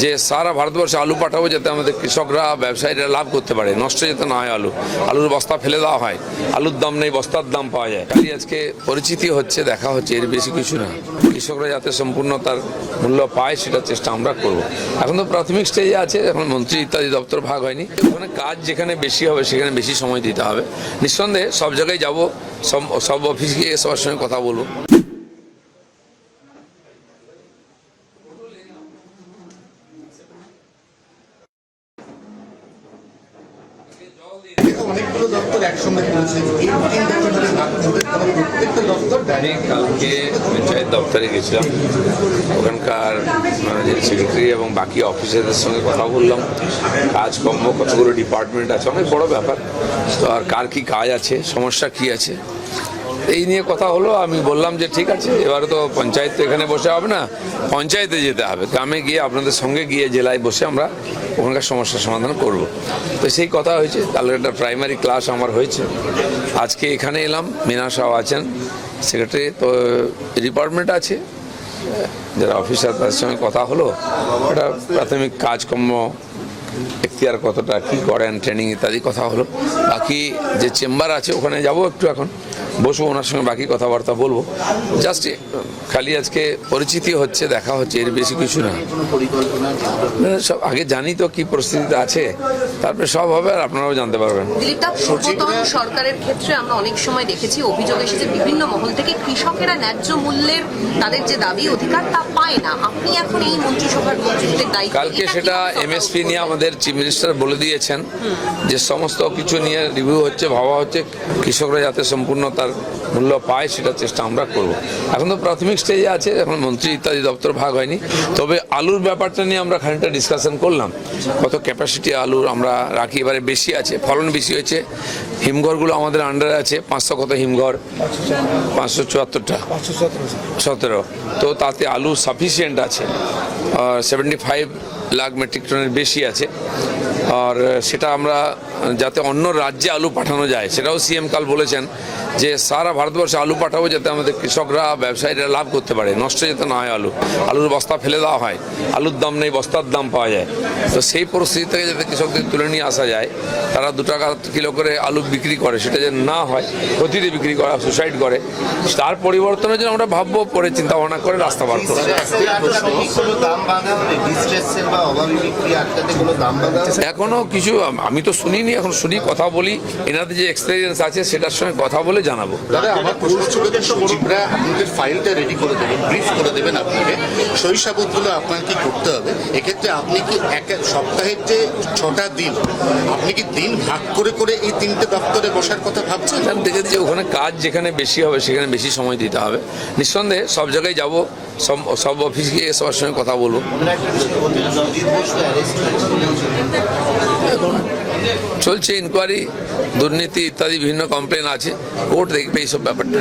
যে সারা ভারতবর্ষে আলু পাঠাবো যাতে আমাদের কৃষকরা ব্যবসায়ীরা লাভ করতে পারে, নষ্ট যাতে না হয় আলুর বস্তা ফেলে দেওয়া হয়, আলুর দাম নেই বস্তার দাম পাওয়া যায়। খালি আজকে পরিচিতি হচ্ছে, দেখা হচ্ছে, এর বেশি কিছু না। কৃষকরা যাতে সম্পূর্ণ তার মূল্য পায় সেটার চেষ্টা আমরা করব। এখন তো প্রাথমিক স্টেজে আছে, এখন মন্ত্রী ইত্যাদি দপ্তর ভাগ হয়নি। ওখানে কাজ যেখানে বেশি হবে সেখানে বেশি সময় দিতে হবে। নিঃসন্দেহে সব জায়গায় যাব, সব অফিস গিয়ে সবার সঙ্গে কথা বলবো। অনেকগুলো দপ্তর একসঙ্গে করেছে, আমি কালকে পঞ্চায়েত দপ্তরে গেছিলাম, ওখানকার সেক্রেটারি এবং বাকি অফিসারদের সঙ্গে কথা বললাম। কাজকর্ম কতগুলো ডিপার্টমেন্ট আছে, অনেক বড় ব্যাপার। তো আর কার কি কাজ আছে, সমস্যা কি আছে, এই নিয়ে কথা হলো। আমি বললাম যে ঠিক আছে, এবারে তো পঞ্চায়েত তো এখানে বসে হবে না, পঞ্চায়েতে যেতে হবে, গ্রামে গিয়ে আপনাদের সঙ্গে গিয়ে জেলায় বসে আমরা ওখানকার সমস্যার সমাধান করব। তো সেই কথা হয়েছে। কালকে একটা প্রাইমারি ক্লাস আমার হয়েছে, আজকে এখানে এলাম। মিনা সাহেব আছেন সেক্রেটারি, তো ডিপার্টমেন্ট আছে যারা অফিসার, তাদের সঙ্গে কথা হলো। একটা প্রাথমিক কাজকর্ম এখতিয়ার কতটা কী করেন, ট্রেনিং ইত্যাদি কথা হলো। বাকি যে চেম্বার আছে ওখানে যাব, একটু এখন বসবো, ওনার সঙ্গে বাকি কথাবার্তা বলবো। জাস্ট খালি আজকে পরিচিতি হচ্ছে, দেখা হচ্ছে, এর বেশি কিছু না। সব আগে জানি তো কি পরিস্থিতিতে আছে, তারপরে সব হবে আর আপনারাও জানতে পারবেন। পূর্বতন সরকারের ক্ষেত্রে আমরা অনেক সময় দেখেছি অভিযোগ এসেছে বিভিন্ন মহল থেকে, কৃষকেরা ন্যায্য মূল্যের তাদের যে দাবি অধিকার তা পায় না। আপনি এখন এই মন্ত্রিসভার মন্ত্রিত্বের দায়িত্ব, কালকে সেটা এমএসপি নিয়ে আমাদের চিফ মিনিস্টার বলে দিয়েছেন যে সমস্ত কিছু নিয়ে রিভিউ হচ্ছে, ভাবা হচ্ছে, কৃষকরা যাতে সম্পূর্ণ তার মূল্য পায় সেটার চেষ্টা আমরা করব। এখন তো প্রাথমিক স্টেজে আছে, এখন মন্ত্রী ইত্যাদি দপ্তর ভাগ হয়নি। তবে আলুর ব্যাপারটা নিয়ে আমরা খানিকটা ডিসকাশন করলাম, কত ক্যাপাসিটি আলুর আমরা রাখি, এবারে বেশি আছে, ফলন বেশি হয়েছে। হিমঘরগুলো আমাদের আন্ডারে আছে, 500 কত হিমঘর, 574টা 17, তো তাতে আলু সাফিসিয়েন্ট আছে, 75 লাখ মেট্রিক টনের বেশি আছে। আর সেটা আমরা যাতে অন্য রাজ্যে আলু পাঠানো যায়, সেটাও সিএম কাল বলেছেন যে সারা ভারতবর্ষে আলু পাঠাবো যাতে আমাদের কৃষকরা ব্যবসায়ীরা লাভ করতে পারে, নষ্ট যাতে না হয় আলুর বস্তা ফেলে দেওয়া হয়, আলুর দাম নেই বস্তার দাম পাওয়া যায়। তো সেই পরিস্থিতি থেকে যাতে কৃষকদের তুলে নিয়ে আসা যায়, তারা 2 টাকা কিলো করে আলু বিক্রি করে, সেটা যেন না হয়, ক্ষতিতে বিক্রি করা, সুসাইড করে, তার পরিবর্তনের জন্য আমরা ভাববো, পরে চিন্তা ভাবনা করে রাস্তা বার করবো। এখনো কিছু আমি তো শুনিনি, এখন শুনি, কথা বলি, এনাদের যে এক্সপিরিয়েন্স আছে সেটার সঙ্গে কথা বলে জানাবো। দাদা, আমার প্রশ্ন ছিল যে সচিবরা আপনাদের ফাইলটা রেডি করে দেবেন, ব্রিফ করে দেবেন আপনাকে, শৈশাবতগুলো আপনার কি করতে হবে। এক্ষেত্রে আপনি কি এক সপ্তাহের যে 6টা দিন, আপনি কি দিন ভাগ করে করে এই 3টে দপ্তরে বসার কথা ভাবছেন? দেখেছি যে ওখানে কাজ যেখানে বেশি হবে সেখানে বেশি সময় দিতে হবে। নিঃসন্দেহে সব জায়গায় যাব, সব অফিস গিয়ে সবার সঙ্গে কথা বলবো। এখন চলছে ইনকোয়ারি, দুর্নীতি ইত্যাদি বিভিন্ন কমপ্লেন আছে, কোর্ট দেখবে এইসব ব্যাপারটা।